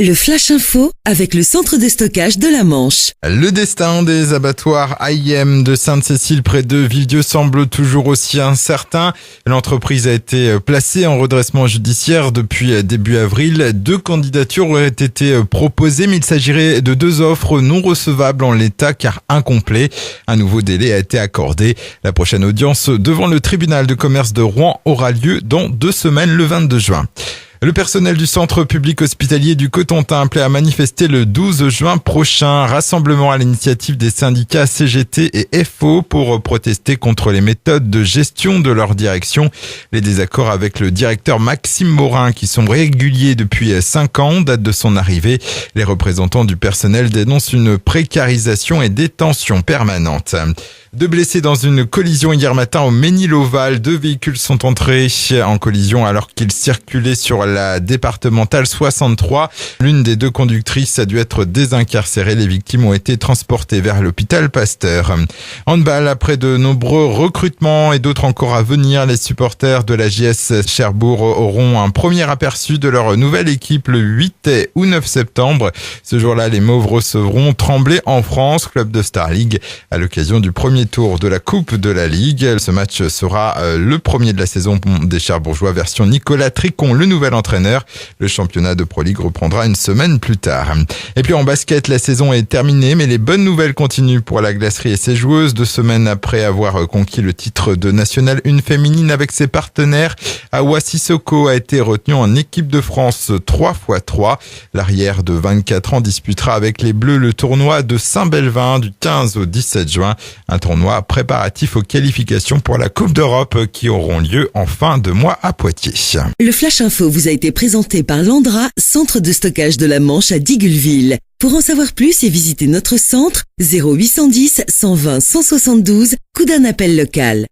Le Flash Info avec le centre de stockage de la Manche. Le destin des abattoirs AIM de Sainte-Cécile près de Villedieu semble toujours aussi incertain. L'entreprise a été placée en redressement judiciaire depuis début avril. 2 candidatures auraient été proposées, mais il s'agirait de 2 offres non recevables en l'état car incomplets. Un nouveau délai a été accordé. La prochaine audience devant le tribunal de commerce de Rouen aura lieu dans 2 semaines, le 22 juin. Le personnel du centre public hospitalier du Cotentin appelé à manifester le 12 juin prochain. Rassemblement à l'initiative des syndicats CGT et FO pour protester contre les méthodes de gestion de leur direction. Les désaccords avec le directeur Maxime Morin, qui sont réguliers depuis 5 ans, datent de son arrivée. Les représentants du personnel dénoncent une précarisation et des tensions permanentes. 2 blessés dans une collision hier matin au Ménil-Oval. 2 véhicules sont entrés en collision alors qu'ils circulaient sur la départementale 63. L'une des 2 conductrices a dû être désincarcérée. Les victimes ont été transportées vers l'hôpital Pasteur. Handball, après de nombreux recrutements et d'autres encore à venir, les supporters de la JS Cherbourg auront un premier aperçu de leur nouvelle équipe le 8 ou 9 septembre. Ce jour-là, les Mauves recevront Tremblay en France, club de Star League, à l'occasion du premier tour de la Coupe de la Ligue. Ce match sera le premier de la saison des Cherbourgeois version Nicolas Tricon, le nouvel entraîneur. Le championnat de Pro League reprendra une semaine plus tard. Et puis en basket, la saison est terminée, mais les bonnes nouvelles continuent pour la glacerie et ses joueuses. 2 semaines après avoir conquis le titre de National 1 féminine avec ses partenaires, Awa Sissoko a été retenu en équipe de France 3x3. L'arrière de 24 ans disputera avec les Bleus le tournoi de Saint-Belvin du 15 au 17 juin. Un tournoi préparatif aux qualifications pour la Coupe d'Europe qui auront lieu en fin de mois à Poitiers. Le Flash Info vous a été présenté par Landra, centre de stockage de la Manche à Digueulville. Pour en savoir plus et visiter notre centre, 0810 120 172, coup d'un appel local.